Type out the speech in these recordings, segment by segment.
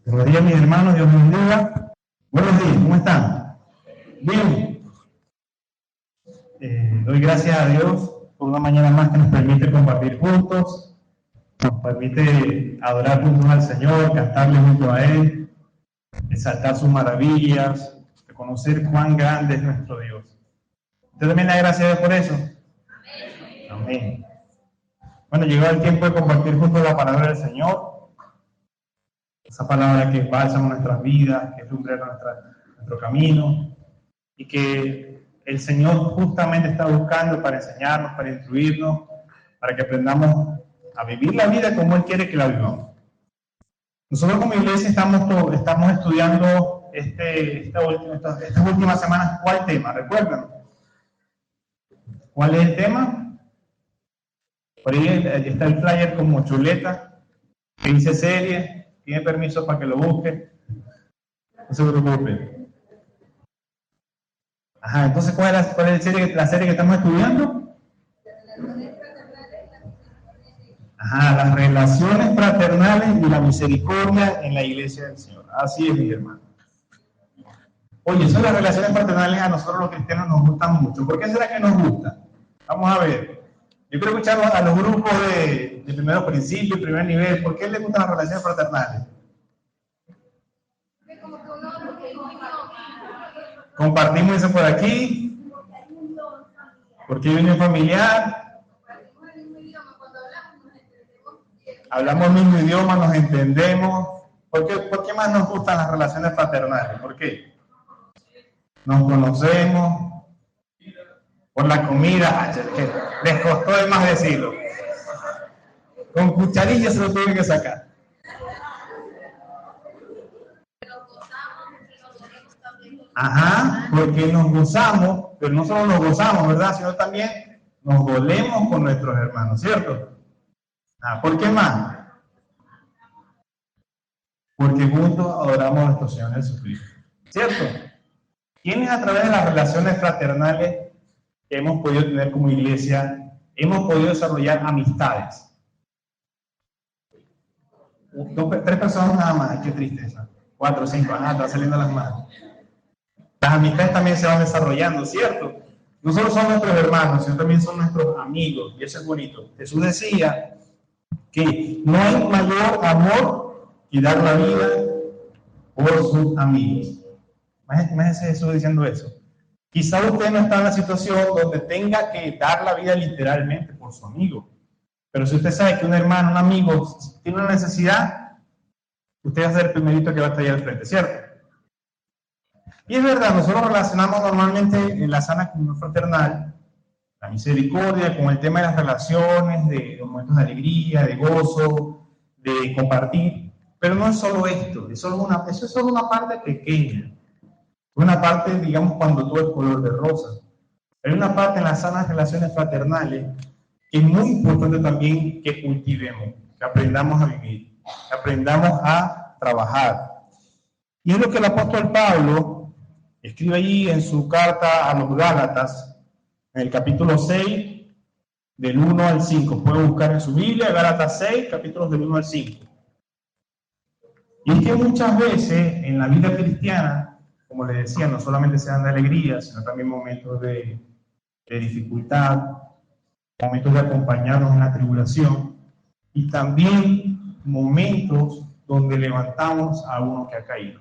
Buenos días, mis hermanos, Dios los bendiga. Buenos días, ¿cómo están? Bien. Doy gracias a Dios por una mañana más que nos permite compartir juntos, nos permite adorar juntos al Señor, cantarle junto a Él, exaltar sus maravillas, reconocer cuán grande es nuestro Dios. ¿Usted también le da gracias a Dios por eso? Amén. Bueno, llegó el tiempo de compartir juntos la palabra del Señor. Esa palabra que bálsamo nuestras vidas, que lumbrera nuestro camino, y que el Señor justamente está buscando para enseñarnos, para instruirnos, para que aprendamos a vivir la vida como Él quiere que la vivamos. Nosotros como iglesia estamos estudiando estas últimas semanas. ¿Cuál tema? ¿Recuerdan? ¿Cuál es el tema? Por ahí está el flyer como chuleta, que dice serie. Tiene permiso para que lo busque. No se preocupe. Ajá, entonces, ¿cuál es la serie que estamos estudiando? Ajá, las relaciones fraternales y la misericordia en la iglesia del Señor. Así es, mi hermano. Oye, eso de las relaciones fraternales a nosotros los cristianos nos gustan mucho. ¿Por qué será que nos gustan? Vamos a ver. Yo quiero escuchar a los grupos de primeros principios, primer nivel. ¿Por qué les gustan las relaciones fraternales? Compartimos eso por aquí. Porque hay unión familiar. Hablamos el mismo idioma, nos entendemos. ¿Por qué más nos gustan las relaciones fraternales? ¿Por qué? Nos conocemos. Por la comida, que les costó de más decirlo. Con cucharilla se lo tuve que sacar. Ajá, porque nos gozamos, pero no solo nos gozamos, ¿verdad? Sino también nos dolemos con nuestros hermanos, ¿cierto? ¿Por qué más? Porque juntos adoramos a nuestro Señor Jesucristo, ¿cierto? ¿Quiénes a través de las relaciones fraternales que hemos podido tener como iglesia, hemos podido desarrollar amistades? 3 personas nada más, qué tristeza. 4 o 5, están saliendo las manos. Las amistades también se van desarrollando, ¿cierto? No solo son nuestros hermanos, sino también son nuestros amigos, y eso es bonito. Jesús decía que no hay mayor amor que dar la vida por sus amigos. Imagínense Jesús diciendo eso. Quizá usted no está en la situación donde tenga que dar la vida literalmente por su amigo. Pero si usted sabe que un hermano, un amigo, tiene una necesidad, usted va a ser el primerito que va a estar ahí al frente, ¿cierto? Y es verdad, nosotros relacionamos normalmente en la sana comunión fraternal, la misericordia, con el tema de las relaciones, de los momentos de alegría, de gozo, de compartir. Pero no es solo esto, eso es solo una parte pequeña. Una parte, digamos, cuando todo es color de rosa. Hay una parte en las sanas relaciones fraternales que es muy importante también que cultivemos, que aprendamos a vivir, que aprendamos a trabajar. Y es lo que el apóstol Pablo escribe allí en su carta a los Gálatas, en el capítulo 6, del 1 al 5. Pueden buscar en su Biblia, Gálatas 6, capítulos del 1 al 5. Y es que muchas veces en la vida cristiana, como les decía, no solamente se dan de alegría, sino también momentos de dificultad, momentos de acompañarnos en la tribulación, y también momentos donde levantamos a uno que ha caído.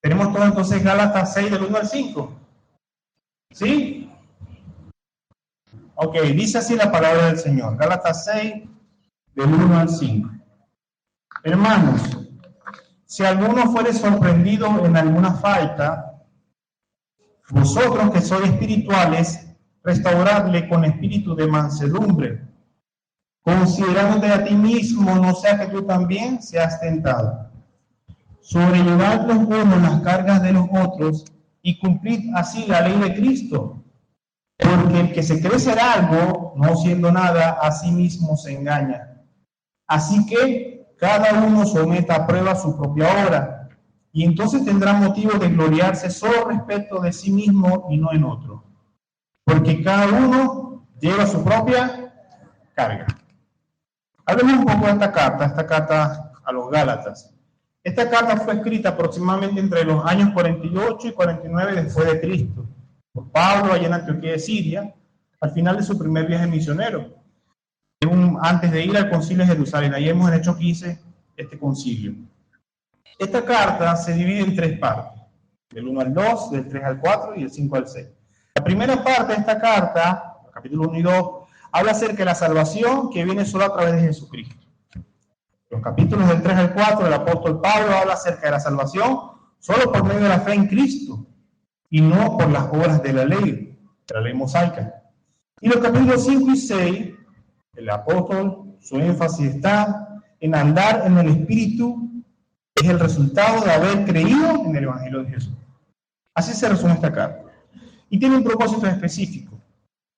Tenemos todo entonces Gálatas 6 del 1 al 5. ¿Sí? Ok, dice así la palabra del Señor. Gálatas 6 del 1 al 5. Hermanos, si alguno fuere sorprendido en alguna falta, vosotros que sois espirituales, restauradle con espíritu de mansedumbre, considerándote a ti mismo, no sea que tú también seas tentado. Sobrellevad los unos las cargas de los otros y cumplid así la ley de Cristo. Porque el que se cree ser algo, no siendo nada, a sí mismo se engaña. Así que cada uno someta a prueba su propia obra, y entonces tendrá motivo de gloriarse solo respecto de sí mismo y no en otro. Porque cada uno lleva su propia carga. Hablemos un poco de esta carta a los Gálatas. Esta carta fue escrita aproximadamente entre los años 48 y 49 después de Cristo, por Pablo allá en Antioquía de Siria, al final de su primer viaje misionero, antes de ir al concilio de Jerusalén. Ahí hemos en Hechos 15 este concilio. Esta carta se divide en tres partes, del 1 al 2, del 3 al 4 y del 5 al 6. La primera parte de esta carta, capítulo 1 y 2, habla acerca de la salvación que viene solo a través de Jesucristo. Los capítulos del 3 al 4, el apóstol Pablo habla acerca de la salvación solo por medio de la fe en Cristo y no por las obras de la ley mosaica. Y los capítulos 5 y 6, el apóstol, su énfasis está en andar en el Espíritu, es el resultado de haber creído en el Evangelio de Jesús. Así se resume esta carta. Y tiene un propósito específico,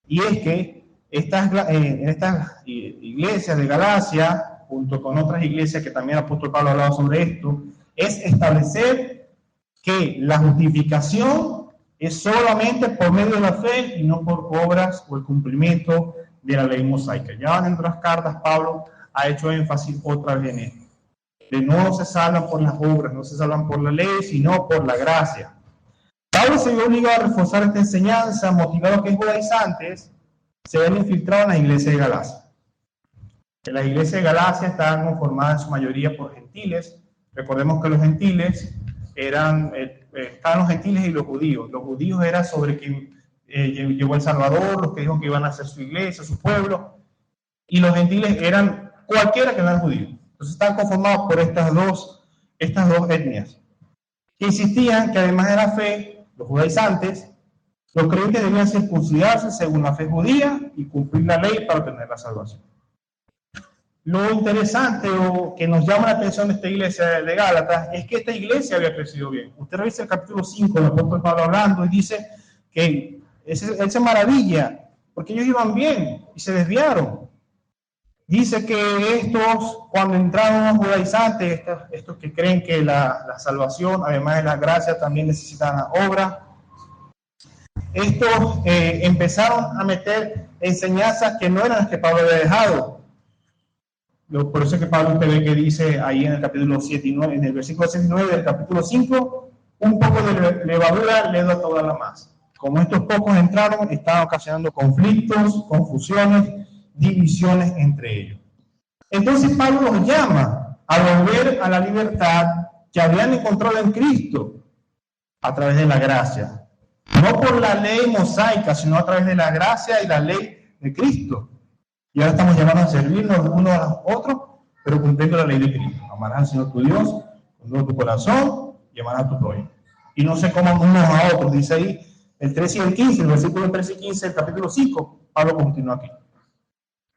y es que en estas iglesias de Galacia, junto con otras iglesias que también el apóstol Pablo ha hablado sobre esto, es establecer que la justificación es solamente por medio de la fe y no por obras o el cumplimiento de la ley mosaica. Ya en otras cartas Pablo ha hecho énfasis otra vez en esto. De no se salvan por las obras, no se salvan por la ley, sino por la gracia. Pablo se vio obligado a reforzar esta enseñanza, motivado que judaizantes se ven infiltrados en la iglesia de Galacia. Que las iglesias de Galacia estaban conformadas en su mayoría por gentiles. Recordemos que los gentiles estaban los gentiles y los judíos. Los judíos eran sobre quien llegó el Salvador, los que dijo que iban a hacer su iglesia, su pueblo. Y los gentiles eran cualquiera que no era judío. Entonces están conformados por estas dos etnias, que insistían que además de la fe, los judaizantes, los creyentes debían circuncidarse según la fe judía y cumplir la ley para obtener la salvación. Lo interesante o que nos llama la atención de esta iglesia de Gálatas es que esta iglesia había crecido bien. Usted revisa el capítulo 5, el apóstol Pablo hablando, y dice que él se maravilla porque ellos iban bien y se desviaron. Dice que estos, cuando entraron los judaizantes, estos que creen que la salvación, además de la gracia, también necesitan la obra, estos empezaron a meter enseñanzas que no eran las que Pablo había dejado. Por eso es que Pablo usted ve que dice ahí en el capítulo 7 y 9, en el versículo 6 y 9 del capítulo 5, un poco de levadura le da toda la masa. Como estos pocos entraron, estaban ocasionando conflictos, confusiones, divisiones entre ellos. Entonces Pablo los llama a volver a la libertad que habían encontrado en Cristo a través de la gracia. No por la ley mosaica, sino a través de la gracia y la ley de Cristo. Y ahora estamos llamados a servirnos unos a los otros, pero cumpliendo la ley de Cristo. Amarás al Señor tu Dios con todo tu corazón y amarás a tu prójimo. Y no se coman unos a otros, dice ahí el 13 y el 15, el versículo 13 y 15 del capítulo 5. Pablo continúa aquí.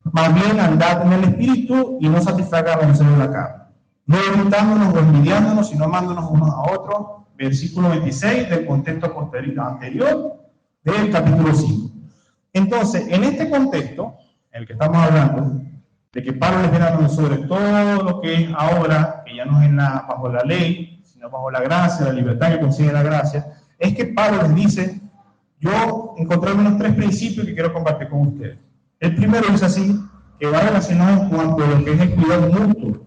Más bien andad en el Espíritu y no satisfagan los deseos de la carne. No irritándonos o envidiándonos, sino amándonos unos a otros. Versículo 26 del contexto anterior del capítulo 5. Entonces, en este contexto, en el que estamos hablando, de que Pablo les viene hablando sobre todo lo que es ahora, que ya no es bajo la ley, sino bajo la gracia, la libertad que consigue la gracia, es que Pablo les dice, yo encontré unos 3 principios que quiero compartir con ustedes. El primero es así, que va relacionado en cuanto a lo que es el cuidado mutuo,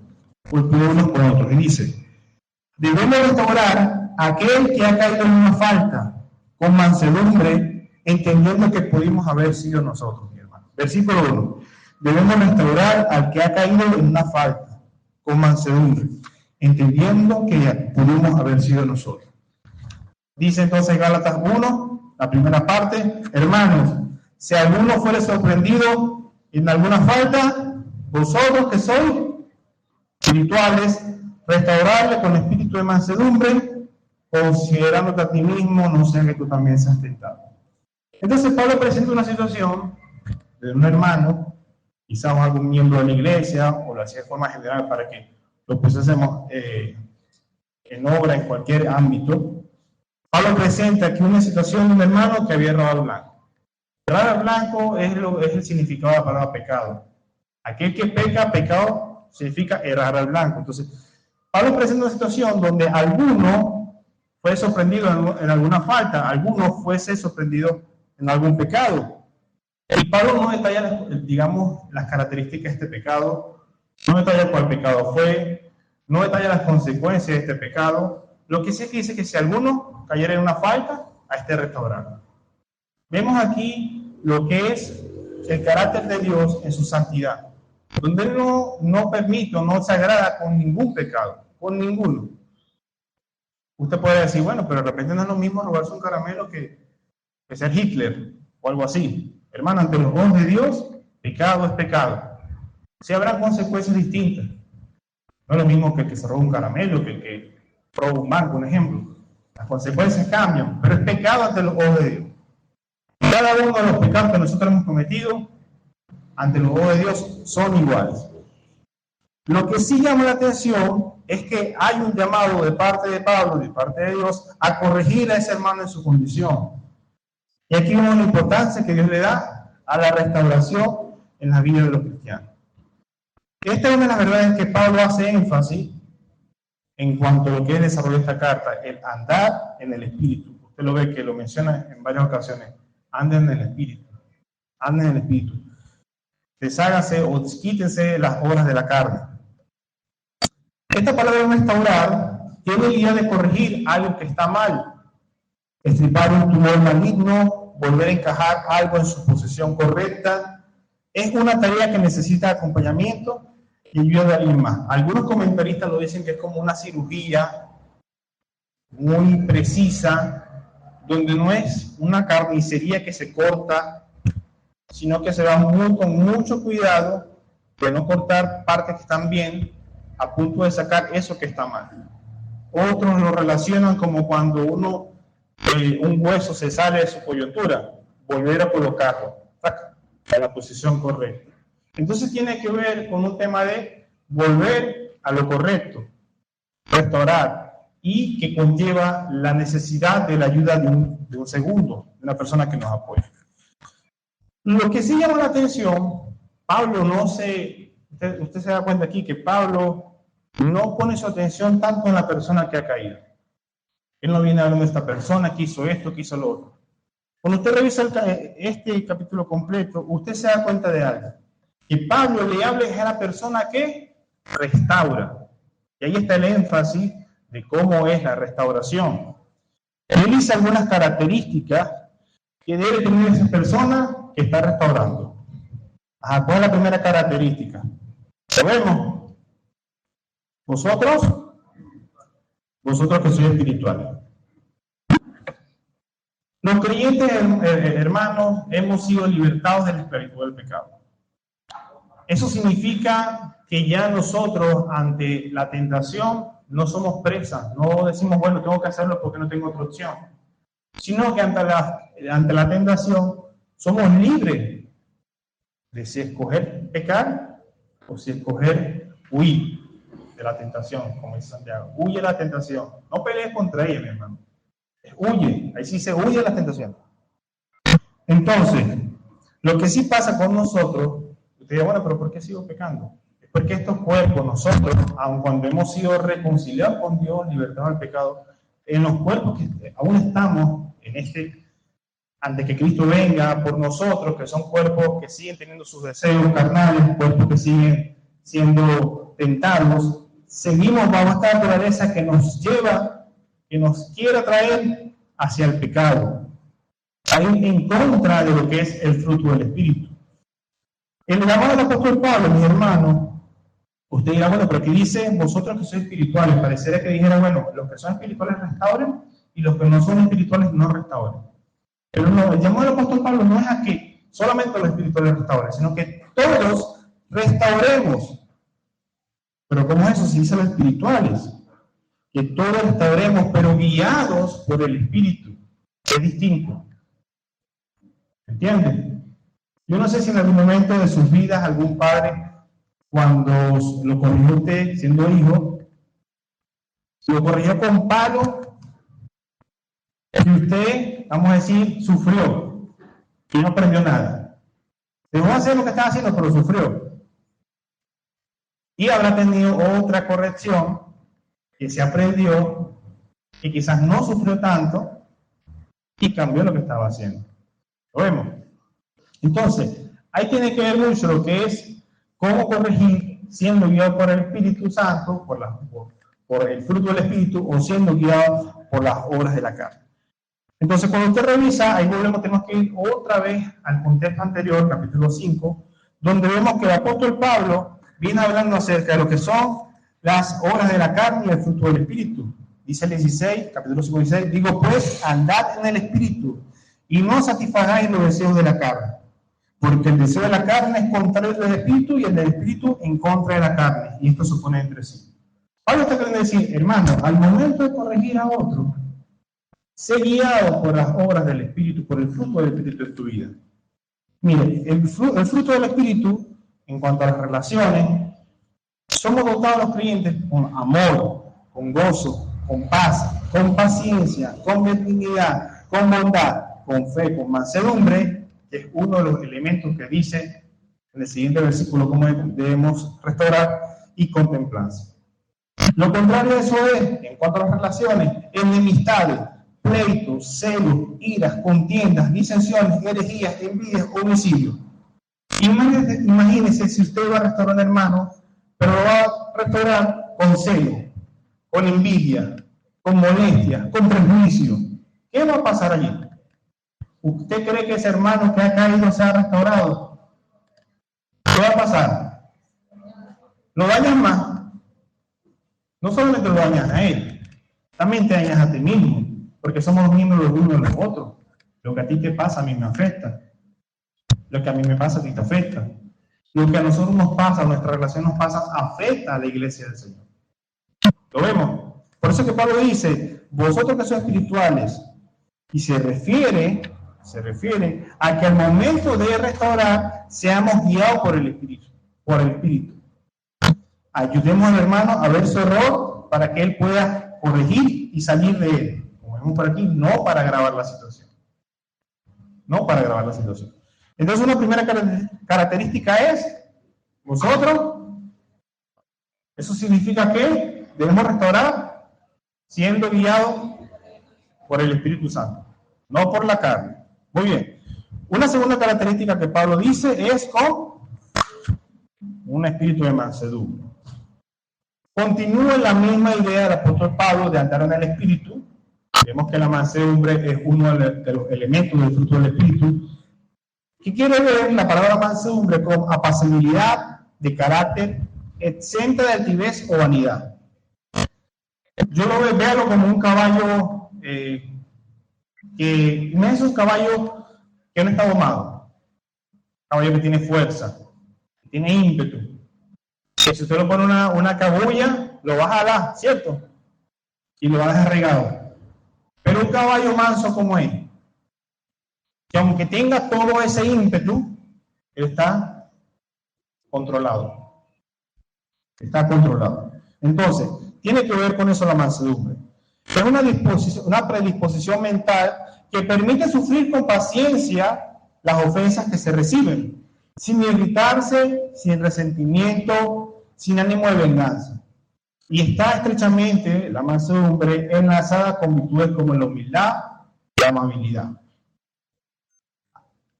o el cuidado unos con otros. Y dice, debemos restaurar a aquel que ha caído en una falta, con mansedumbre, entendiendo que pudimos haber sido nosotros, mi hermano. Versículo 1. Debemos restaurar al que ha caído en una falta, con mansedumbre, entendiendo que pudimos haber sido nosotros. Dice entonces Gálatas 1, la primera parte, hermanos, si alguno fuere sorprendido en alguna falta, vosotros que sois espirituales, restaurarle con espíritu de mansedumbre, considerándote a ti mismo, no sea que tú también seas tentado. Entonces Pablo presenta una situación de un hermano, quizás algún miembro de la iglesia, o lo hacía de forma general para que lo pusiésemos en obra en cualquier ámbito. Pablo presenta aquí una situación de un hermano que había errado al blanco. Errar al blanco es el significado de la palabra pecado. Aquel que peca, pecado, significa errar al blanco. Entonces, Pablo presenta una situación donde alguno fue sorprendido en alguna falta, alguno fuese sorprendido en algún pecado. Y Pablo no detalla, digamos, las características de este pecado, no detalla cuál pecado fue, no detalla las consecuencias de este pecado. Lo que sí es que dice que si alguno cayera en una falta, a este restaurar. Vemos aquí lo que es el carácter de Dios en su santidad, donde Él no permite o no se agrada con ningún pecado, con ninguno. Usted puede decir, bueno, pero de repente no es lo mismo robarse un caramelo que ser Hitler o algo así. Hermano, ante los ojos de Dios, pecado es pecado. Sí habrá consecuencias distintas. No es lo mismo que el que se roba un caramelo que el que roba un banco, un ejemplo. Las consecuencias cambian, pero es pecado ante los ojos de Dios. Cada uno de los pecados que nosotros hemos cometido ante los ojos de Dios son iguales. Lo que sí llama la atención es que hay un llamado de parte de Pablo, de parte de Dios, a corregir a ese hermano en su condición. Y aquí vemos la importancia que Dios le da a la restauración en la vida de los cristianos. Esta es una de las verdades que Pablo hace énfasis en cuanto a lo que es desarrollo de esta carta, el andar en el Espíritu. Usted lo ve que lo menciona en varias ocasiones. Anden en el Espíritu. Anden en el Espíritu. Deshágase o quítense las obras de la carne. Esta palabra restaurar tiene la idea de corregir algo que está mal. Estripar un tumor maligno, volver a encajar algo en su posición correcta. Es una tarea que necesita acompañamiento y ayuda de alguien más. Algunos comentaristas lo dicen que es como una cirugía muy precisa, donde no es una carnicería que se corta, sino que se va con mucho cuidado de no cortar partes que están bien, a punto de sacar eso que está mal. Otros lo relacionan como cuando un hueso se sale de su coyuntura, volver a colocarlo en la posición correcta. Entonces tiene que ver con un tema de volver a lo correcto, restaurar, y que conlleva la necesidad de la ayuda de un segundo, de una persona que nos apoye. Lo que sí llama la atención, Pablo usted se da cuenta aquí que Pablo no pone su atención tanto en la persona que ha caído. Él no viene hablando de esta persona que hizo esto, que hizo lo otro. Cuando usted revisa este capítulo completo, usted se da cuenta de algo. Que Pablo le habla a la persona que restaura. Y ahí está el énfasis de cómo es la restauración. Él dice algunas características que debe tener esa persona que está restaurando. ¿Cuál es la primera característica? ¿Lo vemos? Vosotros que sois espirituales. Los creyentes, hermanos, hemos sido libertados del esclavitud del pecado. Eso significa que ya nosotros, ante la tentación, no somos presas. No decimos, bueno, tengo que hacerlo porque no tengo otra opción. Sino que ante la tentación, somos libres de si escoger pecar o si escoger huir de la tentación, como dice Santiago. Huye de la tentación. No pelees contra ella, mi hermano. Huye. Ahí sí se huye de la tentación. Entonces, lo que sí pasa con nosotros, usted dice, bueno, pero ¿por qué sigo pecando? Es porque estos cuerpos, nosotros, aun cuando hemos sido reconciliados con Dios, libertados del pecado, en los cuerpos que aún estamos antes que Cristo venga por nosotros, que son cuerpos que siguen teniendo sus deseos carnales, cuerpos que siguen siendo tentados, seguimos bajo esta naturaleza que nos lleva, que nos quiere traer hacia el pecado, a ir en contra de lo que es el fruto del Espíritu. El llamado del apóstol Pablo, mis hermanos, usted dirá, bueno, pero aquí dice, vosotros que sois espirituales, parecería que dijera, bueno, los que son espirituales restauren y los que no son espirituales no restauren. Pero no, el llamado del apóstol Pablo no es a que solamente los espirituales restauren, sino que todos restauremos. Pero ¿cómo es eso? Si dice los espirituales, que todos restauremos, pero guiados por el Espíritu, que es distinto. ¿Entienden? Yo no sé si en algún momento de sus vidas algún padre, cuando lo corrigió usted siendo hijo, lo corrigió con palo y usted, vamos a decir, sufrió y no aprendió nada. Dejó de hacer lo que estaba haciendo, pero sufrió. Y habrá tenido otra corrección que se aprendió y quizás no sufrió tanto y cambió lo que estaba haciendo. ¿Lo vemos? Entonces, ahí tiene que ver mucho lo que es cómo corregir siendo guiado por el Espíritu Santo, por el fruto del Espíritu, o siendo guiado por las obras de la carne. Entonces, cuando usted revisa, ahí tenemos que ir otra vez al contexto anterior, capítulo 5, donde vemos que el apóstol Pablo viene hablando acerca de lo que son las obras de la carne y el fruto del Espíritu. Dice el 16, capítulo 5, 16, digo pues, andad en el Espíritu, y no satisfagáis los deseos de la carne, porque el deseo de la carne es contrario del Espíritu, y el del Espíritu en contra de la carne, y esto se opone entre sí. Pablo está queriendo decir, hermano, al momento de corregir a otro, sé guiado por las obras del Espíritu, por el fruto del Espíritu en tu vida. Mire, el fruto del Espíritu, en cuanto a las relaciones, somos dotados los creyentes con amor, con gozo, con paz, con paciencia, con benignidad, con bondad, con fe, con mansedumbre, que es uno de los elementos que dice en el siguiente versículo cómo debemos restaurar, y con templanza. Lo contrario de eso es, en cuanto a las relaciones, enemistades, pleitos, celos, iras, contiendas, disensiones, herejías, envidias, homicidios. Imagínese si usted va a restaurar a un hermano, pero lo va a restaurar con celo, con envidia, con molestia, con prejuicio. ¿Qué va a pasar allí? ¿Usted cree que ese hermano que ha caído se ha restaurado? ¿Qué va a pasar? Lo dañas más. No solamente lo dañas a él, también te dañas a ti mismo, porque somos miembros los unos de los otros. Lo que a ti te pasa, a mí me afecta. Lo que a mí me pasa, a ti te afecta. Lo que a nosotros nos pasa, nuestra relación nos pasa, afecta a la iglesia del Señor. ¿Lo vemos? Por eso que Pablo dice, vosotros que sois espirituales, y se refiere a que al momento de restaurar, seamos guiados por el Espíritu. Ayudemos al hermano a ver su error para que él pueda corregir y salir de él. Como vemos por aquí, no para agravar la situación. No para agravar la situación. Entonces, una primera característica es, vosotros, eso significa que debemos restaurar siendo guiados por el Espíritu Santo, no por la carne. Muy bien. Una segunda característica que Pablo dice es con un espíritu de mansedumbre. Continúa la misma idea del apóstol Pablo de andar en el Espíritu. Vemos que la mansedumbre es uno de los elementos del fruto del Espíritu. ¿Qué quiere ver la palabra mansedumbre? Con apacibilidad de carácter, exenta de altivez o vanidad. Yo lo veo como un caballo que no es un caballo que no está domado. Un caballo que tiene fuerza, que tiene ímpetu. Que si usted lo pone una cabulla, lo va a jalar, ¿cierto? Y lo va a dejar regado. Pero un caballo manso como es, que aunque tenga todo ese ímpetu, él está controlado. Está controlado. Entonces, tiene que ver con eso la mansedumbre. Es una predisposición mental que permite sufrir con paciencia las ofensas que se reciben, sin irritarse, sin resentimiento, sin ánimo de venganza. Y está estrechamente la mansedumbre enlazada con virtudes como la humildad y la amabilidad.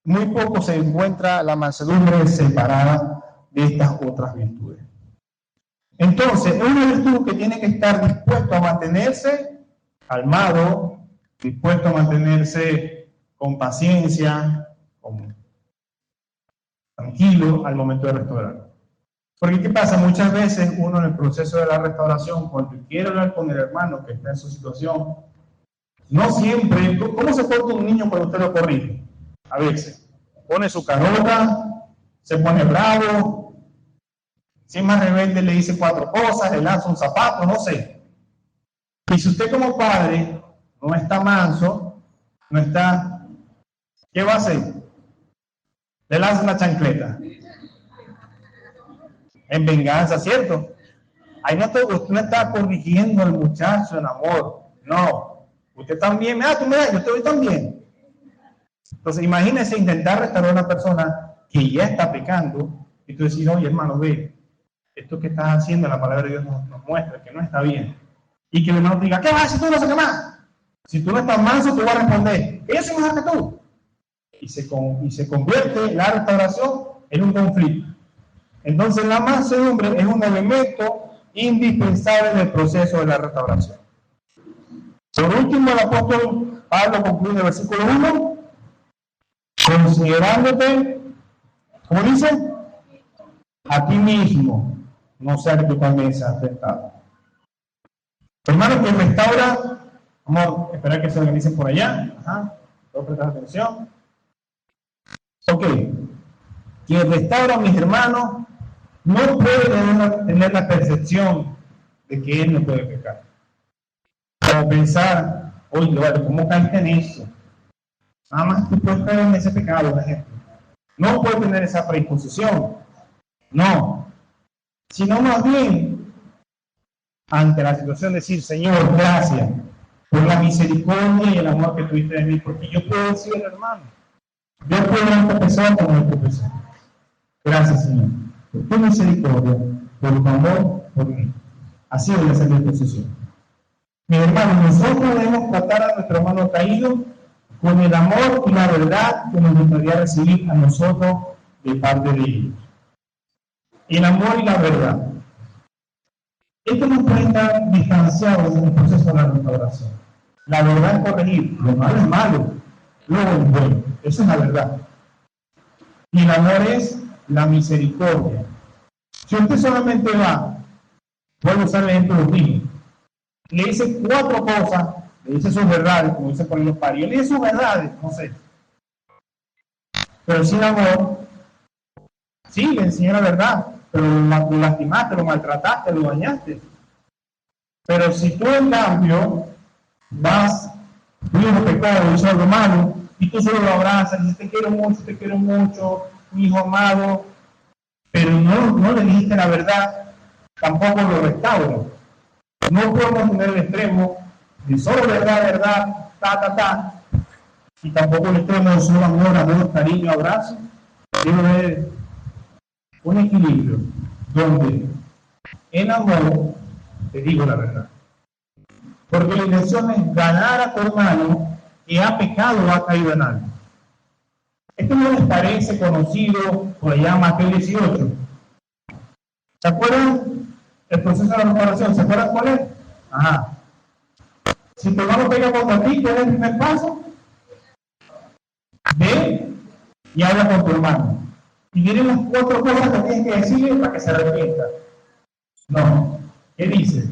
Muy poco se encuentra la mansedumbre separada de estas otras virtudes. Entonces, es una virtud que tiene que estar dispuesto a mantenerse calmado, dispuesto a mantenerse con paciencia, tranquilo al momento de restaurar. Porque ¿qué pasa? Muchas veces uno en el proceso de la restauración, cuando quiere hablar con el hermano que está en su situación, no siempre, ¿cómo se porta un niño cuando usted lo corrige? A veces, pone su carota, se pone bravo, si es más rebelde le dice 4 cosas, le lanza un zapato, no sé. Y si usted como padre no está manso, no está, ¿qué va a hacer? Le lanza una chancleta. En venganza, ¿cierto? Ahí usted no está corrigiendo al muchacho en amor. No. Usted también, tú me das, yo te doy también. Entonces, imagínese intentar restaurar a una persona que ya está pecando y tú decís, oye, hermano, ve, esto que estás haciendo, la palabra de Dios nos muestra que no está bien. Y que el hermano diga, ¿qué vas si tú no sé qué más? Si tú no estás manso, tú vas a responder, ella es mejor que tú. Y se convierte la restauración en un conflicto. Entonces la mansedumbre es un elemento indispensable del proceso de la restauración. Por último, el apóstol Pablo concluye en el versículo 1, considerándote, ¿cómo dice? A ti mismo, no sea que tú también seas tentado. Hermano, que restaura, vamos a esperar que se organicen por allá. Ajá, todos prestar atención. Ok, quien restaura a mis hermanos no puede tener la percepción de que él no puede pecar. O pensar, oye, vale, ¿cómo caíste en eso? Nada más tú puedes caer en ese pecado, por ejemplo. No puede tener esa predisposición. No. Sino más bien, ante la situación, decir, Señor, gracias por la misericordia y el amor que tuviste de mí, porque yo puedo decir, hermano, yo puedo empezar con el profesor. Gracias, Señor, por tu misericordia, por tu amor por mí. Así debe ser mi posición. Mi hermano, nosotros debemos tratar a nuestro hermano caído con el amor y la verdad que nos gustaría recibir a nosotros de parte de ellos. El amor y la verdad. Esto no puede estar distanciado en el proceso de la restauración. La verdad es corregir, lo malo es malo, lo bueno es bueno. Esa es la verdad. Y el amor es la misericordia. Si usted solamente va, vuelvo a usar el ejemplo de los niños, le dice 4 cosas, le dice sus verdades, como dice por los parios, le dice sus verdades, no sé. Pero sin amor, sí, le enseñó la verdad, pero lo lastimaste, lo maltrataste, lo dañaste. Pero si tú en cambio vas, tú hijo pecado, hizo algo malo, y tú solo lo abrazas, y dices, te quiero mucho, mi hijo amado, pero no le dijiste la verdad, tampoco lo restauro. No podemos tener el extremo de solo verdad, y tampoco el extremo de solo amor, cariño, abrazo. Debe haber un equilibrio donde en amor te digo la verdad. Porque la intención es ganar a tu hermano que ha pecado o ha caído en algo. Esto no les parece conocido por allá Mateo 18. ¿Se acuerdan el proceso de la restauración? ¿Se acuerdan cuál es? Ajá. Si tu hermano pega contra ti, ¿cuál es el primer paso? Ve y habla con tu hermano. Y vienen las 4 cosas que tienes que decirle para que se arrepienta. No. ¿Qué dice?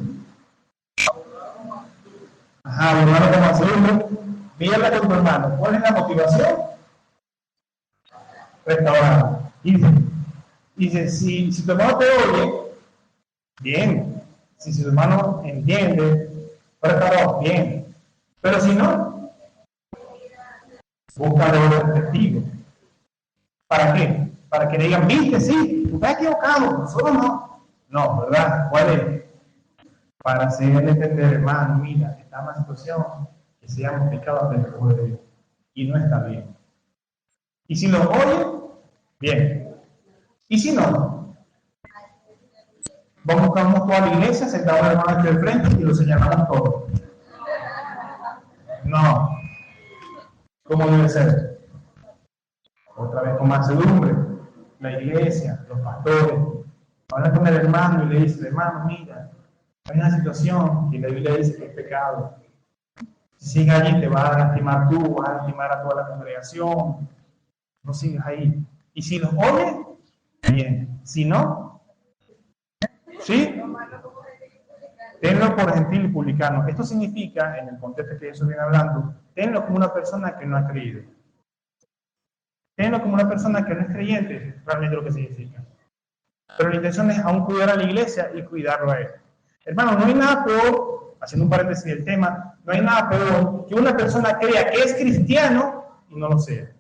Ajá, hermano, como hacerlo. Ve y habla con tu hermano. ¿Cuál es la motivación? Restaurar. Dice, si tu hermano te oye, bien. Si su hermano entiende, restaurado, bien. Pero si no, busca los testigos. ¿Para qué? Para que le digan, viste, sí, tú estás equivocado, nosotros no. No, ¿verdad? ¿Cuál es? Para hacerle entender, hermano, mira, está en una situación que se llama pecado ante el poder de Dios. Y no está bien. Y si lo oye, bien. Y si no, vamos toda la iglesia, sentamos a hermano aquí al frente y lo señalamos todo. No. ¿Cómo debe ser? Otra vez con mansedumbre. La iglesia, los pastores, hablan con el hermano y le dicen, hermano, mira, hay una situación que la Biblia dice que es pecado. Si sigues allí te vas a lastimar tú, vas a lastimar a toda la congregación. No sigas ahí. Y si los oyes, bien. Si no, ¿sí? Tenlo por gentil y publicano. Esto significa, en el contexto que Jesús viene hablando, tenlo como una persona que no ha creído. Tenlo como una persona que no es creyente, realmente lo que significa. Pero la intención es aún cuidar a la iglesia y cuidarlo a él. Hermano, no hay nada peor, haciendo un paréntesis del tema, no hay nada peor que una persona crea que es cristiano y no lo sea.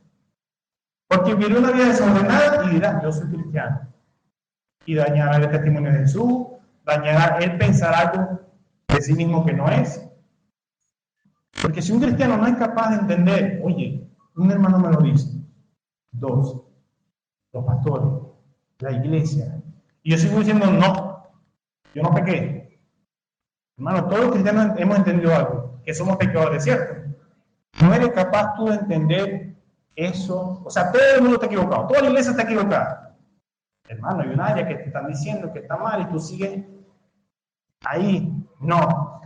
Porque vive una vida desordenada y dirá, yo soy cristiano. Y dañará el testimonio de Jesús, dañará él pensar algo de sí mismo que no es. Porque si un cristiano no es capaz de entender, oye, un hermano me lo dice, 2, los pastores, la iglesia, y yo sigo diciendo, no, yo no pequé. Hermano, todos los cristianos hemos entendido algo, que somos pecadores, ¿cierto? No eres capaz tú de entender eso, o sea, todo el mundo está equivocado, toda la iglesia está equivocada. Hermano, hay un área que te están diciendo que está mal y tú sigues ahí. No.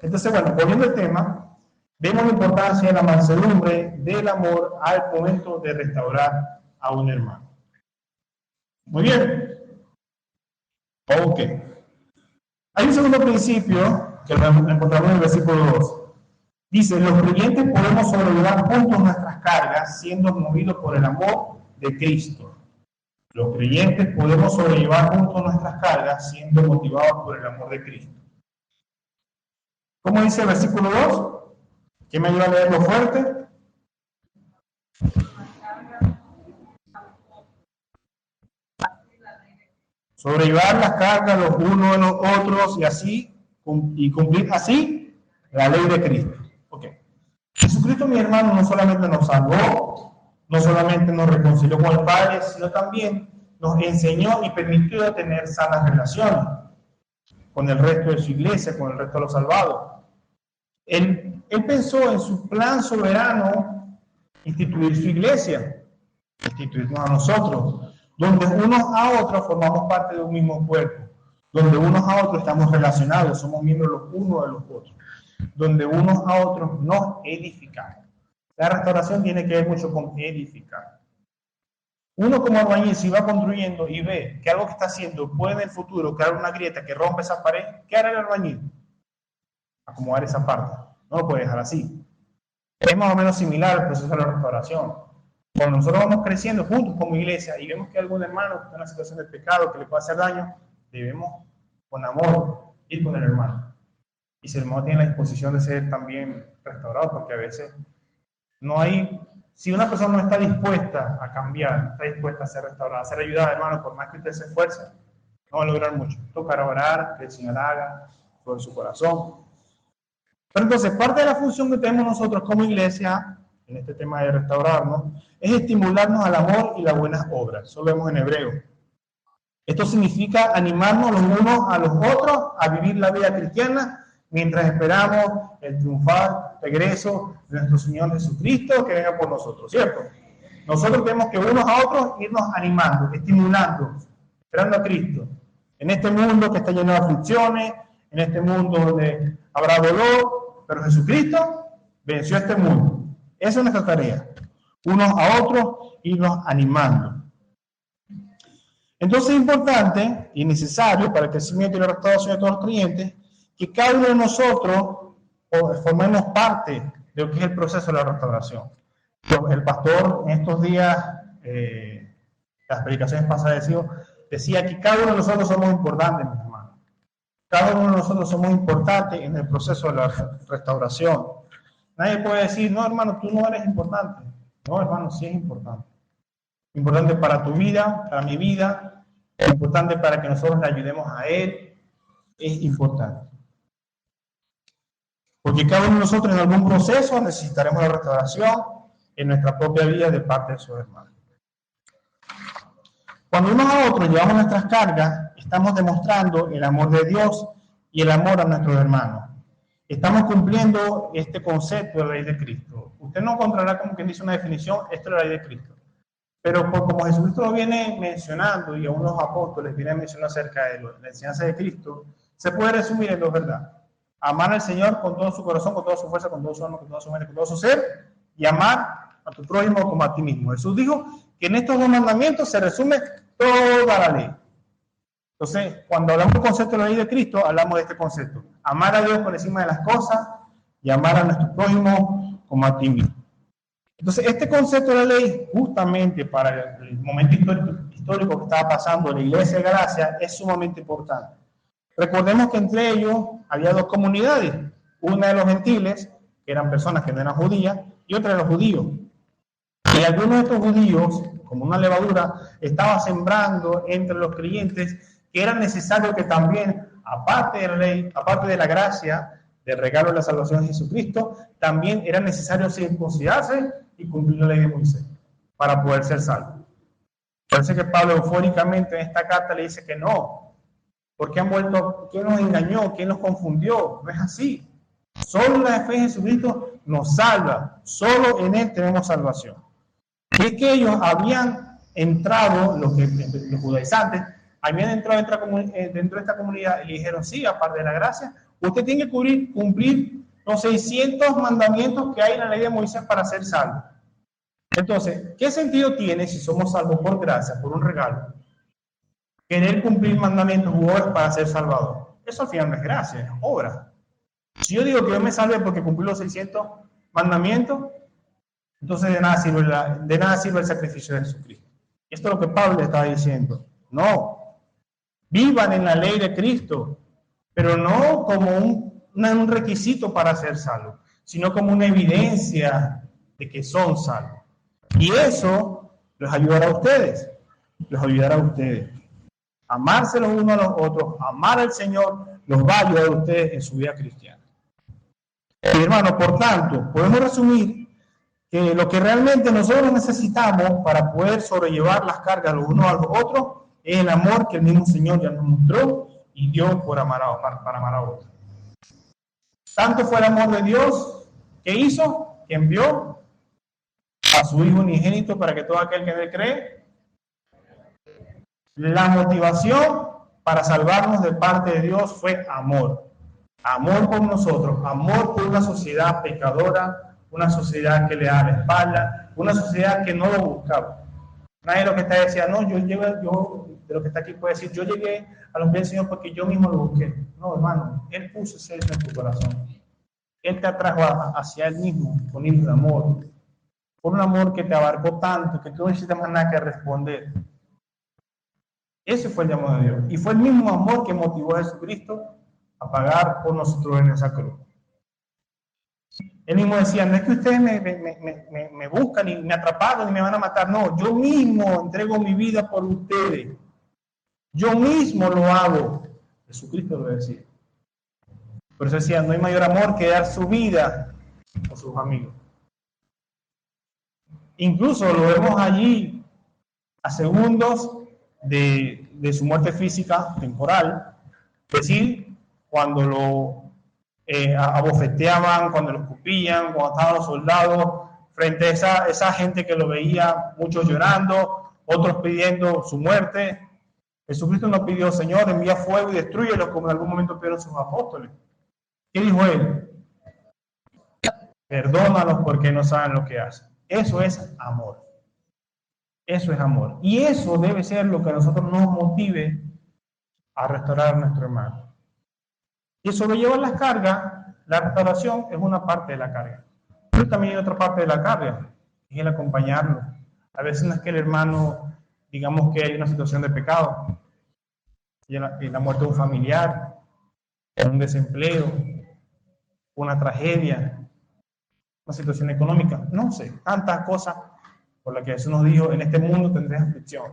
Entonces, bueno, volviendo al tema, vemos la importancia de la mansedumbre, del amor al momento de restaurar a un hermano. Muy bien. Ok. Hay un segundo principio que lo encontramos en el versículo 2. Dice, los creyentes podemos sobrellevar juntos nuestras cargas siendo movidos por el amor de Cristo. Los creyentes podemos sobrellevar juntos nuestras cargas siendo motivados por el amor de Cristo. ¿Cómo dice el versículo 2? ¿Quién me ayuda a leerlo fuerte? Sobrellevar las cargas los unos de los otros y así, y cumplir así la ley de Cristo. Ok. Jesucristo, mi hermano, no solamente nos salvó, no solamente nos reconcilió con el Padre, sino también nos enseñó y permitió tener sanas relaciones con el resto de su iglesia, con el resto de los salvados. Él pensó en su plan soberano instituir su iglesia, instituirnos a nosotros, donde unos a otros formamos parte de un mismo cuerpo, donde unos a otros estamos relacionados, somos miembros los unos de los otros, donde unos a otros nos edificamos. La restauración tiene que ver mucho con edificar. Uno como albañil, si va construyendo y ve que algo que está haciendo puede en el futuro crear una grieta que rompe esa pared, ¿qué hará el albañil? Acomodar esa parte. No lo puede dejar así. Es más o menos similar al proceso de la restauración. Cuando nosotros vamos creciendo juntos como iglesia y vemos que algún hermano está en una situación de pecado que le puede hacer daño, debemos con amor ir con el hermano. Y si el hermano tiene la disposición de ser también restaurado, porque a veces no hay... Si una persona no está dispuesta a cambiar, está dispuesta a ser restaurada, a ser ayudada, hermano, por más que usted se esfuerce, no va a lograr mucho. Tocará orar, que el Señor haga sobre su corazón. Pero entonces, parte de la función que tenemos nosotros como iglesia, en este tema de restaurarnos, es estimularnos al amor y las buenas obras. Eso lo vemos en hebreo. Esto significa animarnos los unos a los otros a vivir la vida cristiana mientras esperamos el triunfal regreso de nuestro Señor Jesucristo que venga por nosotros, ¿cierto? Nosotros tenemos que unos a otros irnos animando, estimulando, esperando a Cristo. En este mundo que está lleno de aflicciones, en este mundo donde habrá dolor, pero Jesucristo venció a este mundo. Esa es nuestra tarea, unos a otros irnos animando. Entonces es importante y necesario para el crecimiento y la restauración de todos los creyentes que cada uno de nosotros formemos parte de lo que es el proceso de la restauración. El pastor en estos días, las predicaciones pasadas decía que cada uno de nosotros somos importantes, mis hermanos. Cada uno de nosotros somos importantes en el proceso de la restauración. Nadie puede decir, no hermano, tú no eres importante. No hermano, sí es importante. Importante para tu vida, para mi vida, importante para que nosotros le ayudemos a él, es importante. Porque cada uno de nosotros en algún proceso necesitaremos la restauración en nuestra propia vida de parte de sus hermanos. Cuando unos a otros llevamos nuestras cargas, estamos demostrando el amor de Dios y el amor a nuestros hermanos. Estamos cumpliendo este concepto de la ley de Cristo. Usted no encontrará como quien dice una definición, esto es la ley de Cristo. Pero como Jesucristo lo viene mencionando y a unos apóstoles vienen mencionando acerca de la enseñanza de Cristo, se puede resumir en dos verdades. Amar al Señor con todo su corazón, con toda su fuerza, con todo su alma, con toda su mente, con todo su ser, y amar a tu prójimo como a ti mismo. Jesús dijo que en estos dos mandamientos se resume toda la ley. Entonces, cuando hablamos del concepto de la ley de Cristo, hablamos de este concepto. Amar a Dios por encima de las cosas y amar a nuestro prójimo como a ti mismo. Entonces, este concepto de la ley, justamente para el momento histórico que estaba pasando en la iglesia de Galacia, es sumamente importante. Recordemos que entre ellos había dos comunidades, una de los gentiles, que eran personas que no eran judías, y otra de los judíos. Y algunos de estos judíos, como una levadura, estaba sembrando entre los creyentes que era necesario que también, aparte de la ley, aparte de la gracia, del regalo de la salvación de Jesucristo, también era necesario circuncidarse y cumplir la ley de Moisés para poder ser salvo. Parece que Pablo eufóricamente en esta carta le dice que no. Porque han vuelto, ¿quién nos engañó? ¿Quién nos confundió? No es así. Solo la fe en Jesucristo nos salva. Solo en Él tenemos salvación. Y es que ellos habían entrado, los judaizantes, habían entrado dentro de esta comunidad y le dijeron, sí, aparte de la gracia, usted tiene que cumplir los 600 mandamientos que hay en la ley de Moisés para ser salvo. Entonces, ¿qué sentido tiene si somos salvos por gracia, por un regalo, querer cumplir mandamientos u obras para ser salvador? Eso al final no es gracia, es obra. Si yo digo que yo me salve porque cumplí los 600 mandamientos, entonces de nada sirve el sacrificio de Jesucristo. Y esto es lo que Pablo le está diciendo. No, vivan en la ley de Cristo, pero no como un requisito para ser salvos, sino como una evidencia de que son salvos. Y eso les ayudará a ustedes, Amarse los unos a los otros, amar al Señor, los va a ayudar a ustedes en su vida cristiana. Mi hermano, por tanto, podemos resumir que lo que realmente nosotros necesitamos para poder sobrellevar las cargas los unos a los otros es el amor que el mismo Señor ya nos mostró y dio para amar a otros. Tanto fue el amor de Dios que hizo, que envió a su Hijo unigénito para que todo aquel que en él cree. La motivación para salvarnos de parte de Dios fue amor. Amor por nosotros, amor por una sociedad pecadora, una sociedad que le da la espalda, una sociedad que no lo buscaba. Nadie de lo que está decía, no, yo de lo que está aquí puede decir, yo llegué a los pies del Señor porque yo mismo lo busqué. No, hermano, Él puso ese en tu corazón. Él te atrajo hacia Él mismo con himnos de amor. Por un amor que te abarcó tanto que tú no necesitas más nada que responder. Ese fue el llamado de Dios. Y fue el mismo amor que motivó a Jesucristo a pagar por nosotros en esa cruz. Él mismo decía, no es que ustedes me buscan y me atraparon y me van a matar. No, yo mismo entrego mi vida por ustedes. Yo mismo lo hago. Jesucristo lo decía. Por eso decía, no hay mayor amor que dar su vida por sus amigos. Incluso lo vemos allí a segundos de su muerte física temporal. Es decir, cuando lo abofeteaban, cuando lo escupían, cuando estaban los soldados frente a esa gente que lo veía, muchos llorando, otros pidiendo su muerte. Jesucristo nos pidió, Señor, envía fuego y destrúyelos, como en algún momento pidieron sus apóstoles. ¿Qué dijo Él? Perdónalos porque no saben lo que hacen. Eso es amor. Eso es amor. Y eso debe ser lo que a nosotros nos motive a restaurar a nuestro hermano. Y sobrellevar las cargas, la restauración es una parte de la carga. Pero también hay otra parte de la carga, es el acompañarlo. A veces no es que el hermano, digamos que hay una situación de pecado, y la muerte de un familiar, un desempleo, una tragedia, una situación económica, no sé, tantas cosas por las que Jesús nos dijo, en este mundo tendréis aflicción.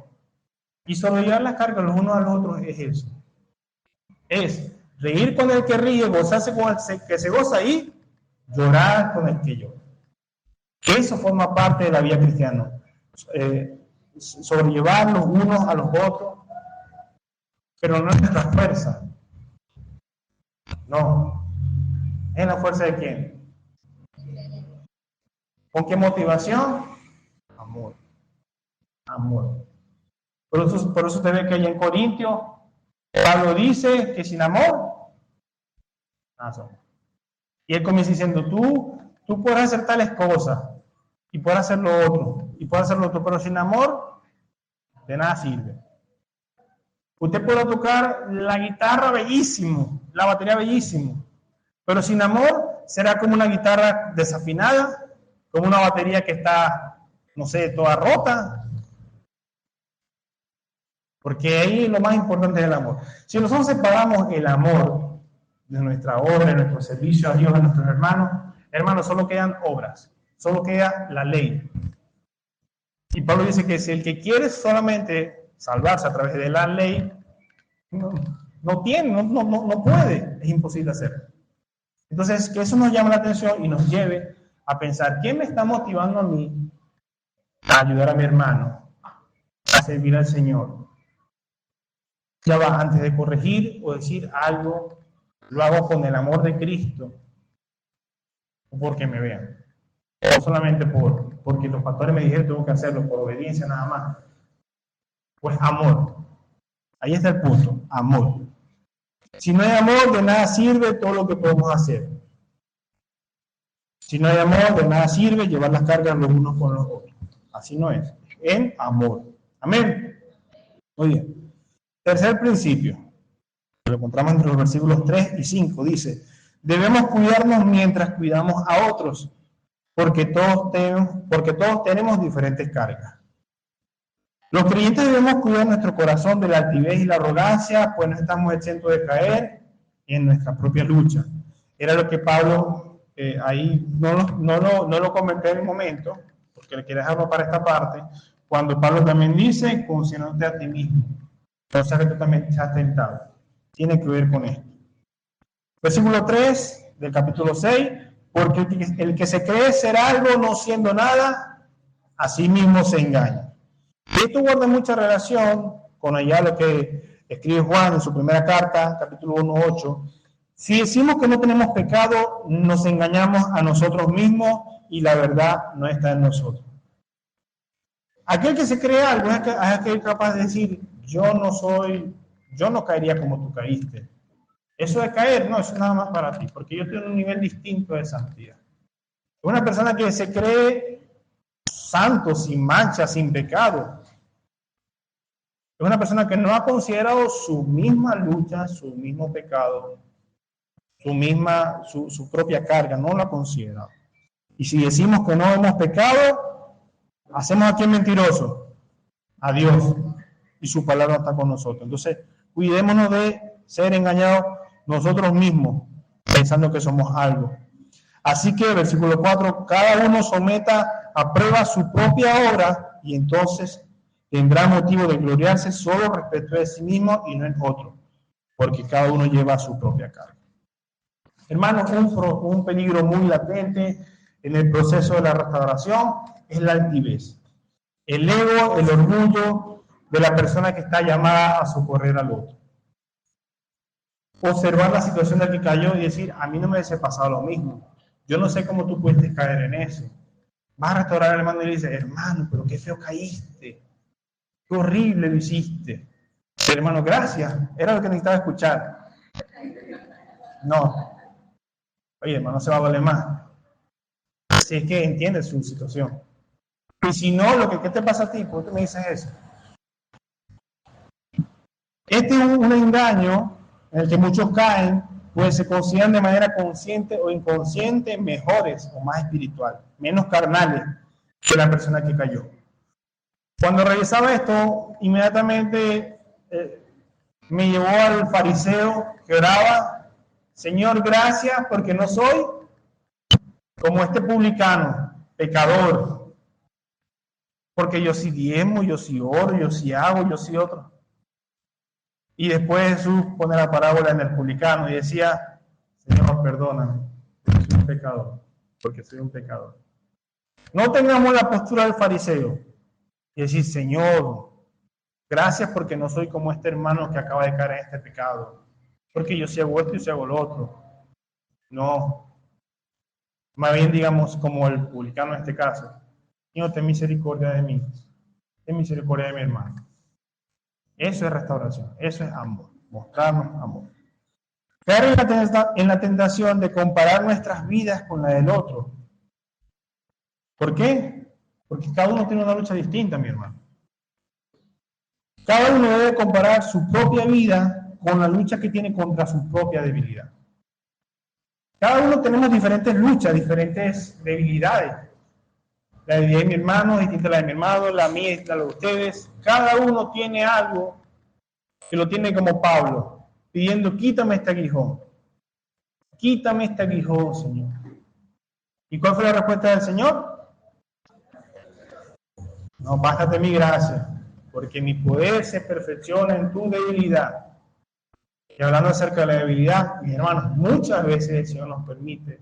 Y sobrellevar las cargas los unos a los otros es eso. Es reír con el que ríe, gozarse con el que se goza y llorar con el que llora. Eso forma parte de la vida cristiana. Sobrellevar los unos a los otros, pero no es nuestra fuerza. No. ¿Es la fuerza de quién? ¿Con qué motivación? Amor. Amor. Por eso usted ve que allá en Corintios, Pablo dice que sin amor, nada somos. Y él comienza diciendo, tú puedes hacer tales cosas, y puedes hacer lo otro, y puedes hacer lo otro, pero sin amor, de nada sirve. Usted puede tocar la guitarra bellísimo, la batería bellísimo, pero sin amor será como una guitarra desafinada, como una batería que está, no sé, toda rota. Porque ahí lo más importante es el amor. Si nosotros separamos el amor de nuestra obra, de nuestro servicio a Dios, a nuestros hermanos, solo quedan obras, solo queda la ley. Y Pablo dice que si el que quiere solamente salvarse a través de la ley, no puede, es imposible hacerlo. Entonces, que eso nos llame la atención y nos lleve a pensar, ¿qué me está motivando a mí a ayudar a mi hermano, a servir al Señor? Ya va, antes de corregir o decir algo, lo hago con el amor de Cristo o porque me vean. No solamente porque los pastores me dijeron que tengo que hacerlo, por obediencia nada más, Pues amor. Ahí está el punto, amor. Si no hay amor, de nada sirve todo lo que podemos hacer. Si no hay amor, de nada sirve llevar las cargas los unos con los otros. Así no es. En amor. Amén. Muy bien. Tercer principio. Lo encontramos entre los versículos 3 y 5. Dice, debemos cuidarnos mientras cuidamos a otros, porque todos tenemos diferentes cargas. Los creyentes debemos cuidar nuestro corazón de la altivez y la arrogancia, pues no estamos exentos de caer en nuestra propia lucha. Era lo que Pablo, ahí no lo comenté en el momento, porque le quiero dejarlo para esta parte, cuando Pablo también dice, conociéndote a ti mismo, o sea que tú también seas tentado. Tiene que ver con esto. Versículo 3 del capítulo 6, porque el que se cree ser algo no siendo nada, a sí mismo se engaña. Esto guarda mucha relación con allá lo que escribe Juan en su primera carta, capítulo 1:8. Si decimos que no tenemos pecado, nos engañamos a nosotros mismos y la verdad no está en nosotros. Aquel que se cree algo es aquel capaz de decir, yo no caería como tú caíste. Eso de caer, no, eso es nada más para ti, porque yo tengo un nivel distinto de santidad. Una persona que se cree santo, sin mancha, sin pecado, es una persona que no ha considerado su misma lucha, su mismo pecado, su propia carga, no lo ha considerado. Y si decimos que no hemos pecado, hacemos a quién mentiroso, a Dios, y su palabra está con nosotros. Entonces, cuidémonos de ser engañados nosotros mismos, pensando que somos algo. Así que, versículo 4, cada uno someta a prueba su propia obra y entonces tendrá motivo de gloriarse solo respecto de sí mismo y no en otro, porque cada uno lleva su propia carga. Hermanos, un peligro muy latente en el proceso de la restauración es la altivez, el ego, el orgullo de la persona que está llamada a socorrer al otro. Observar la situación del que cayó y decir, a mí no me hubiese pasado lo mismo. Yo no sé cómo tú pudiste caer en eso. Vas a restaurar al hermano y le dices, hermano, pero qué feo caíste. Qué horrible lo hiciste. Hermano, gracias. Era lo que necesitaba escuchar. No. Oye, hermano, se va a doler más. Si es que entiendes su situación. Y si no, ¿qué te pasa a ti? ¿Por qué me dices eso? Este es un engaño en el que muchos caen, pues se consideran de manera consciente o inconsciente mejores o más espirituales, menos carnales que la persona que cayó. Cuando revisaba esto, inmediatamente me llevó al fariseo que oraba, Señor, gracias porque no soy como este publicano, pecador, porque yo sí diezmo, yo sí oro, yo sí hago, yo sí otro. Y después Jesús pone la parábola en el publicano y decía, Señor, perdóname, porque soy un pecador, porque soy un pecador. No tengamos la postura del fariseo y decir, Señor, gracias porque no soy como este hermano que acaba de caer en este pecado, porque yo sí hago esto y sí hago lo otro. No. Más bien digamos como el publicano en este caso, Señor, ten misericordia de mí, ten misericordia de mi hermano. Eso es restauración, eso es amor, mostrarnos amor. Caer en la tentación de comparar nuestras vidas con la del otro. ¿Por qué? Porque cada uno tiene una lucha distinta, mi hermano. Cada uno debe comparar su propia vida con la lucha que tiene contra su propia debilidad. Cada uno tenemos diferentes luchas, diferentes debilidades. La debilidad de mi hermano es distinta a la de mi hermano, la mía es distinta a la de ustedes. Cada uno tiene algo que lo tiene como Pablo, pidiendo, quítame este aguijón. Quítame este aguijón, Señor. ¿Y cuál fue la respuesta del Señor? No, bástate mi gracia, porque mi poder se perfecciona en tu debilidad. Y hablando acerca de la debilidad, mis hermanos, muchas veces el Señor nos permite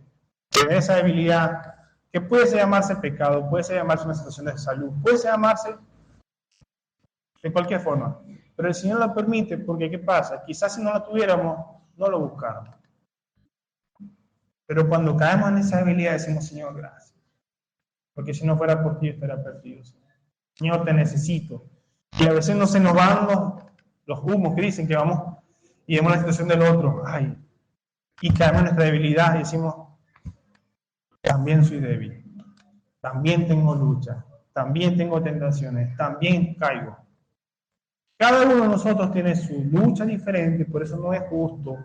tener esa debilidad que puede llamarse pecado, puede llamarse una situación de salud, puede llamarse de cualquier forma. Pero el Señor lo permite porque, ¿qué pasa? Quizás si no la tuviéramos, no lo buscáramos. Pero cuando caemos en esa debilidad decimos, Señor, gracias. Porque si no fuera por ti, estaría perdido. Señor, te necesito. Y a veces no se nos van los humos que dicen que vamos y vemos la situación del otro, ay, y caemos en nuestra debilidad y decimos, también soy débil, también tengo lucha, también tengo tentaciones, también caigo. Cada uno de nosotros tiene su lucha diferente, por eso no es justo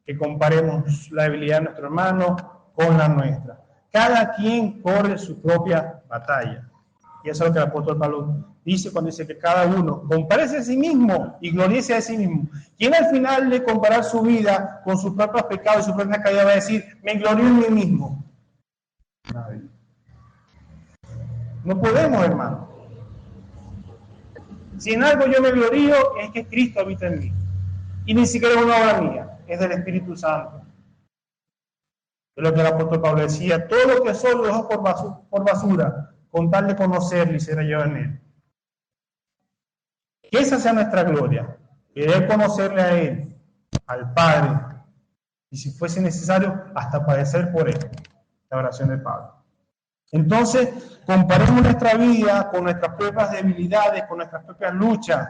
que comparemos la debilidad de nuestro hermano con la nuestra. Cada quien corre su propia batalla. Y eso es lo que el apóstol Pablo dice cuando dice que cada uno compárese a sí mismo y gloríese a sí mismo. ¿Quién al final de comparar su vida con sus propios pecados y su propia caída va a decir, me glorío en mí mismo? Nadie. No podemos, hermano. Si en algo yo me glorío, es que Cristo habita en mí. Y ni siquiera es una obra mía, es del Espíritu Santo. Es lo que el apóstol Pablo decía, todo lo que soy lo dejo por basura, con tal de conocerle y ser hallado en él. Que esa sea nuestra gloria, querer conocerle a él, al Padre, y si fuese necesario, hasta padecer por él. La oración de Pablo. Entonces, comparemos nuestra vida con nuestras propias debilidades, con nuestras propias luchas.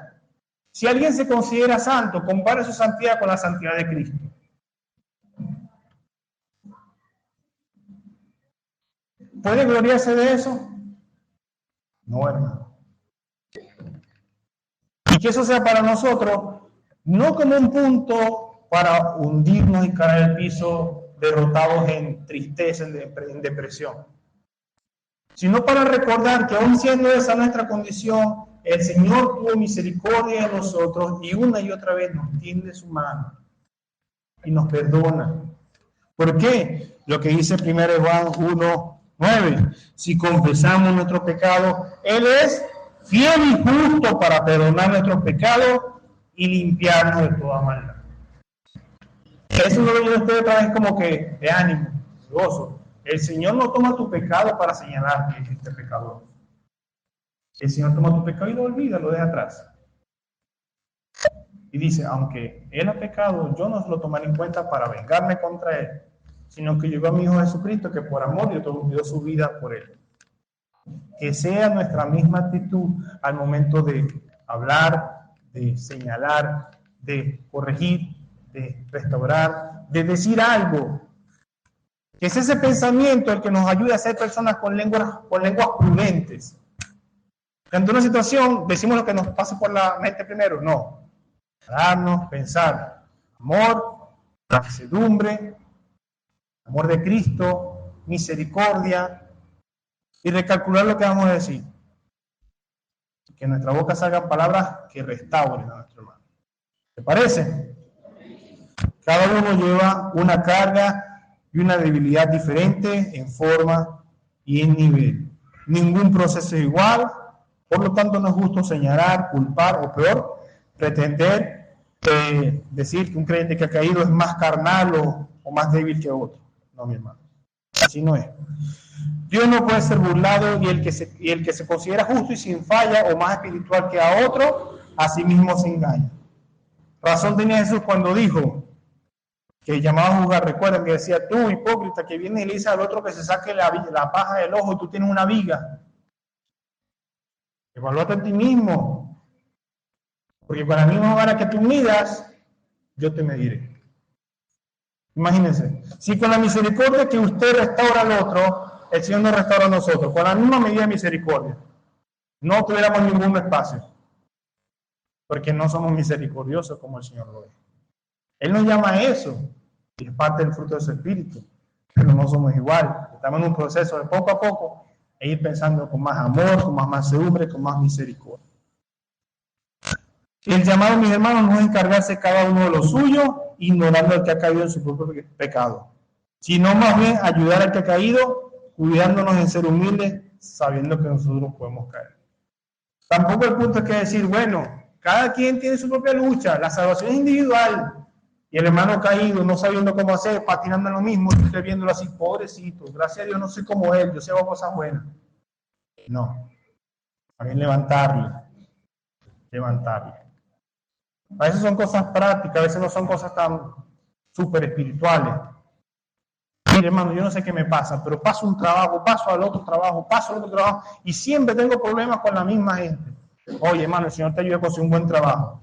Si alguien se considera santo, compare su santidad con la santidad de Cristo. ¿Puede gloriarse de eso? No, hermano. Y que eso sea para nosotros, no como un punto para hundirnos y caer al piso derrotados en tristeza, en depresión, sino para recordar que aun siendo esa nuestra condición, el Señor tuvo misericordia de nosotros y una y otra vez nos tiende su mano y nos perdona. ¿Por qué? Lo que dice 1 Juan 1:9, si confesamos nuestros pecados, Él es fiel y justo para perdonar nuestros pecados y limpiarnos de toda maldad. Eso no lo viene usted otra vez como que de ánimo, de gozo. El Señor no toma tu pecado para señalar que es este pecador. El Señor toma tu pecado y lo olvida, lo deja atrás. Y dice, aunque Él ha pecado, yo no lo tomaré en cuenta para vengarme contra Él, sino que llegó a mi Hijo Jesucristo, que por amor dio su vida por Él. Que sea nuestra misma actitud al momento de hablar, de señalar, de corregir, de restaurar, de decir algo. Que es ese pensamiento el que nos ayude a ser personas con lenguas prudentes. Ante una situación, decimos lo que nos pasa por la mente primero. No. Pararnos, pensar. Amor, mansedumbre, amor de Cristo, misericordia, y recalcular lo que vamos a decir. Que en nuestra boca salgan palabras que restauren a nuestro hermano. ¿Te parece? Cada uno lleva una carga y una debilidad diferente en forma y en nivel. Ningún proceso es igual, por lo tanto no es justo señalar, culpar o peor, pretender decir que un creyente que ha caído es más carnal o más débil que otro. No, mi hermano, así no es. Dios no puede ser burlado y el que se considera justo y sin falla o más espiritual que a otro, a sí mismo se engaña. Razón tenía Jesús cuando dijo que llamaba a juzgar. Recuerden que decía, tú hipócrita que vienes y le dices al otro que se saque la paja del ojo y tú tienes una viga. Evalúate en ti mismo, porque con la misma vara que tú midas, yo te mediré. Imagínense, si con la misericordia que usted restaura al otro, el Señor nos restaura a nosotros, con la misma medida de misericordia, no tuviéramos ningún espacio, porque no somos misericordiosos como el Señor lo es. Él nos llama a eso, y es parte del fruto de su espíritu, pero no somos igual. Estamos en un proceso de poco a poco e ir pensando con más amor, con más mansedumbre, con más misericordia. El llamado, mis hermanos, no es encargarse cada uno de lo suyo, ignorando al que ha caído en su propio pecado, sino más bien ayudar al que ha caído, cuidándonos en ser humildes, sabiendo que nosotros podemos caer. Tampoco el punto es que decir, bueno, cada quien tiene su propia lucha, la salvación es individual, y el hermano caído, no sabiendo cómo hacer, patinando en lo mismo, y usted viéndolo así, pobrecito, gracias a Dios no soy como él, yo sé hago cosas buenas. No, también levantarle. A veces son cosas prácticas, a veces no son cosas tan súper espirituales. Mire, hermano, yo no sé qué me pasa, pero paso un trabajo, paso al otro trabajo, y siempre tengo problemas con la misma gente. Oye, hermano, el Señor te ayuda a conseguir un buen trabajo.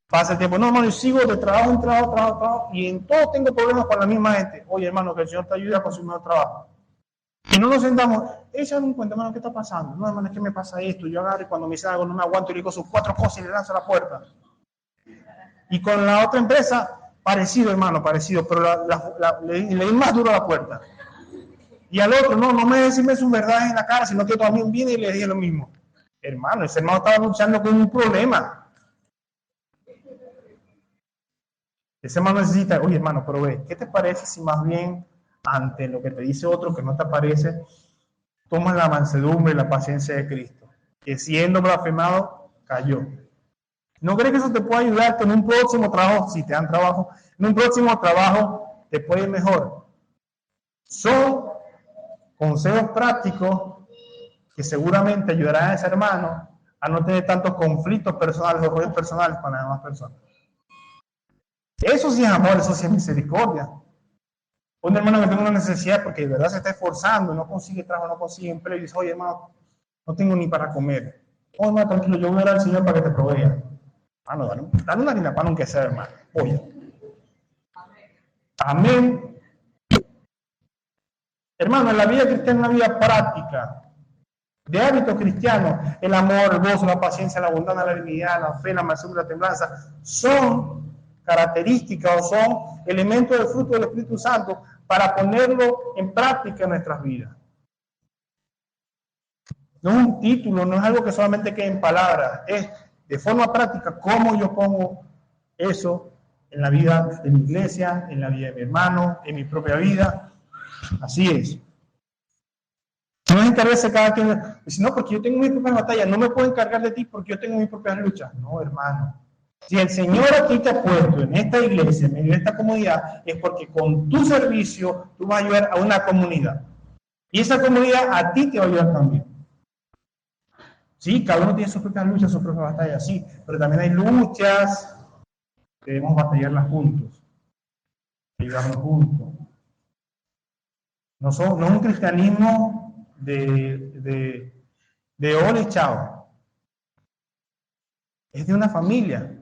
Pasa el tiempo, no, hermano, yo sigo de trabajo en trabajo, y en todo tengo problemas con la misma gente. Oye, hermano, que el Señor te ayude a conseguir un mejor trabajo. Y no nos sentamos, échame un cuenta, hermano, ¿qué está pasando? No, hermano, es que me pasa esto. Yo agarro y cuando me dicen algo no me aguanto y le digo sus 4 cosas y le lanzo a la puerta. Y con la otra empresa, parecido, hermano, parecido, pero le di más duro a la puerta. Y al otro, no me decime sus verdades en la cara, sino que también viene y le dije lo mismo. Hermano, ese hermano estaba luchando con un problema. Ese hermano necesita, oye, hermano, pero ve, ¿qué te parece si más bien ante lo que te dice otro que no te parece, tomas la mansedumbre y la paciencia de Cristo, que siendo blasfemado, cayó? ¿No crees que eso te puede ayudar que en un próximo trabajo, si te dan trabajo, en un próximo trabajo te puede ir mejor? Son consejos prácticos que seguramente ayudarán a ese hermano a no tener tantos conflictos personales o rollos personales con las demás personas. Eso sí es amor, eso sí es misericordia. Un hermano que tenga una necesidad porque de verdad se está esforzando, no consigue trabajo, no consigue empleo y dice, oye hermano, no tengo ni para comer. Oye hermano, tranquilo, yo voy a orar al Señor para que te provea. Hermano, dale una harina pan aunque sea, hermano. Oye. Amén. Hermano, en la vida cristiana es una vida práctica, de hábitos cristianos, el amor, el gozo, la paciencia, la abundancia, la dignidad, la fe, la mansedumbre, la templanza, son características o son elementos del fruto del Espíritu Santo para ponerlo en práctica en nuestras vidas. No es un título, no es algo que solamente quede en palabras, es de forma práctica cómo yo pongo eso en la vida de mi iglesia, en la vida de mi hermano, en mi propia vida. Así es. No es encargarse cada quien, dice, no, porque yo tengo mis propias batallas, no me puedo encargar de ti porque yo tengo mis propias luchas. No, hermano. Si el Señor a ti te ha puesto en esta iglesia, en medio de esta comunidad, es porque con tu servicio tú vas a ayudar a una comunidad. Y esa comunidad a ti te va a ayudar también. Sí, cada uno tiene sus propias luchas, sus propias batallas, sí, pero también hay luchas que debemos batallarlas juntos, ayudarnos juntos. No es un cristianismo de hola y chao. Es de una familia,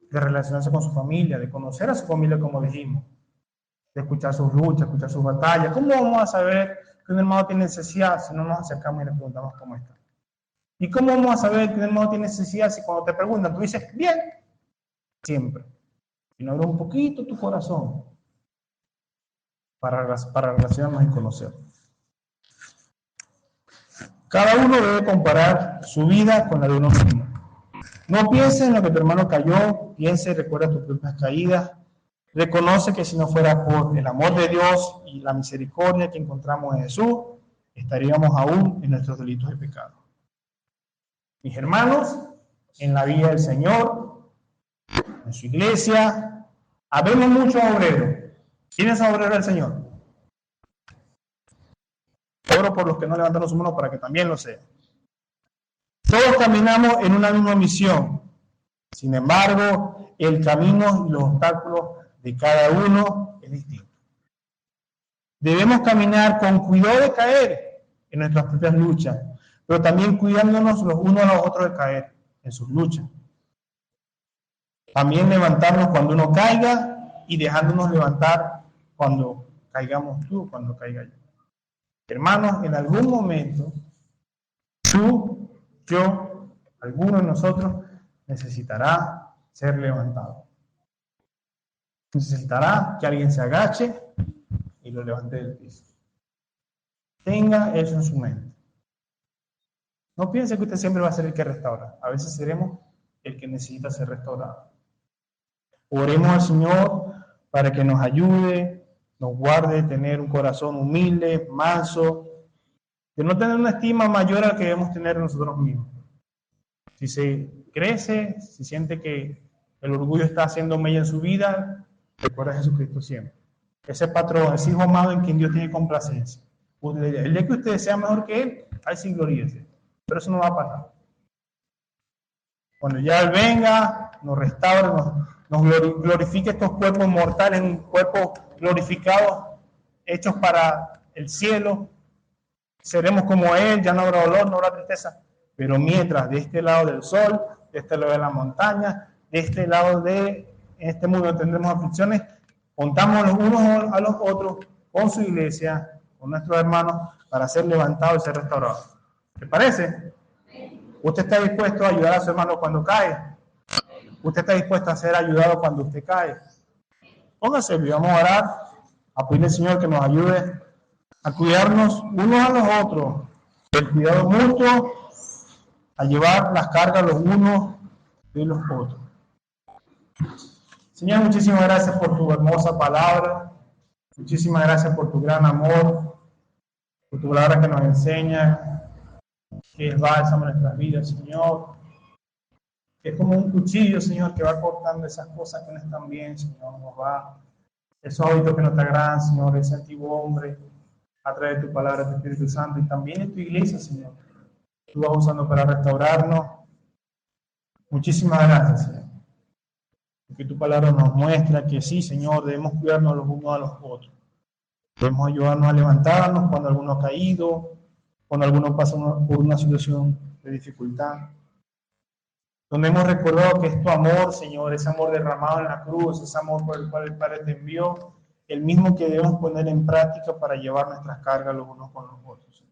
de relacionarse con su familia, de conocer a su familia como dijimos, de escuchar sus luchas, escuchar sus batallas. ¿Cómo vamos a saber que un hermano tiene necesidad si no nos acercamos y le preguntamos cómo está? ¿Y cómo vamos a saber que un hermano tiene necesidad si cuando te preguntan tú dices, bien? Siempre. Y no abres un poquito tu corazón para relacionarnos y conocer. Cada uno debe comparar su vida con la de uno mismo. No pienses en lo que tu hermano cayó, piensa y recuerda tus propias caídas. Reconoce que si no fuera por el amor de Dios y la misericordia que encontramos en Jesús, estaríamos aún en nuestros delitos y pecados. Mis hermanos, en la vida del Señor, en su iglesia, habemos muchos obreros. ¿Quién es obrero del Señor? Oro por los que no levantaron su mano para que también lo sean. Todos caminamos en una misma misión. Sin embargo, el camino y los obstáculos de cada uno es distinto. Debemos caminar con cuidado de caer en nuestras propias luchas, pero también cuidándonos los unos a los otros de caer en sus luchas. También levantarnos cuando uno caiga y dejándonos levantar cuando caigamos tú, cuando caiga yo. Hermanos, en algún momento, tú, yo, alguno de nosotros necesitará ser levantado. Necesitará que alguien se agache y lo levante del piso. Tenga eso en su mente. No piense que usted siempre va a ser el que restaura. A veces seremos el que necesita ser restaurado. Oremos al Señor para que nos ayude, nos guarde, tener un corazón humilde, manso, de no tener una estima mayor a la que debemos tener nosotros mismos. Si se crece, si siente que el orgullo está haciendo mella en su vida, recuerda a Jesucristo siempre. Ese patrón, ese hijo amado en quien Dios tiene complacencia. El día que usted sea mejor que él, ahí sí gloríese. Pero eso no va a pasar. Cuando ya Él venga, nos restaure, nos glorifique estos cuerpos mortales en cuerpos glorificados, hechos para el cielo, seremos como Él, ya no habrá dolor, no habrá tristeza. Pero mientras de este lado del sol, de este lado de la montaña, de este lado de este mundo tendremos aflicciones, contamos los unos a los otros con su iglesia, con nuestros hermanos, para ser levantados y ser restaurados. ¿Te parece? ¿Usted está dispuesto a ayudar a su hermano cuando cae? ¿Usted está dispuesto a ser ayudado cuando usted cae? Póngase y vamos a orar, a pedirle al Señor que nos ayude a cuidarnos unos a los otros, el cuidado mutuo, a llevar las cargas los unos de los otros. Señor, muchísimas gracias por tu hermosa palabra, muchísimas gracias por tu gran amor, por tu palabra que nos enseña, que es bálsamo en nuestras vidas, Señor, que es como un cuchillo, Señor, que va cortando esas cosas que no están bien, Señor, nos va, esos hábitos que no te agradan, Señor, ese antiguo hombre, a través de tu palabra, tu Espíritu Santo, y también en tu iglesia, Señor, tú vas usando para restaurarnos. Muchísimas gracias, Señor, porque tu palabra nos muestra que sí, Señor, debemos cuidarnos los unos a los otros, debemos ayudarnos a levantarnos cuando alguno ha caído, cuando alguno pasa por una situación de dificultad, donde hemos recordado que es tu amor, Señor, ese amor derramado en la cruz, ese amor por el cual el Padre te envió, el mismo que debemos poner en práctica para llevar nuestras cargas los unos con los otros.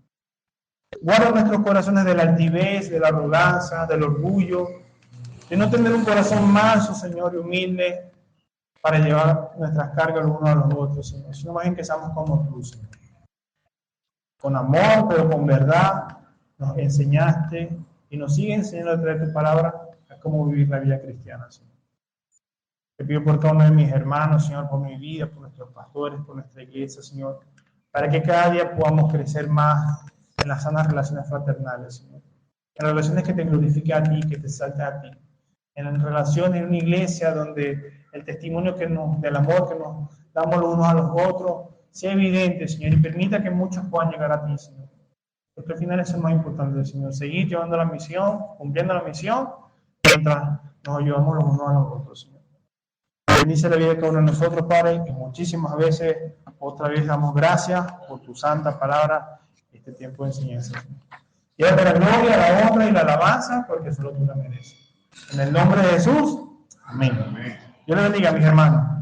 Guarda nuestros corazones de la altivez, de la arrogancia, del orgullo, de no tener un corazón manso, Señor, y humilde para llevar nuestras cargas los unos a los otros, Señor. Sino más bien que seamos como tú, Señor. Con amor, pero con verdad, nos enseñaste y nos sigue enseñando a través de tu palabra a cómo vivir la vida cristiana, Señor. Te pido por cada uno de mis hermanos, Señor, por mi vida, por nuestros pastores, por nuestra iglesia, Señor, para que cada día podamos crecer más en las sanas relaciones fraternales, Señor. En relaciones que te glorifiquen a ti, que te exalten a ti. En relaciones en una iglesia donde el testimonio del amor que nos damos los unos a los otros sea evidente, Señor, y permita que muchos puedan llegar a ti, Señor. Porque al final es lo más importante, Señor. Seguir llevando la misión, cumpliendo la misión, mientras nos ayudamos los unos a los otros, Señor. Bendice la vida de cada uno de nosotros, Padre, que muchísimas veces, otra vez damos gracias por tu santa palabra, este tiempo de enseñanza, Señor. Y darte la gloria, la honra y la alabanza, porque solo tú la mereces. En el nombre de Jesús, amén. Dios le bendiga, mis hermanos.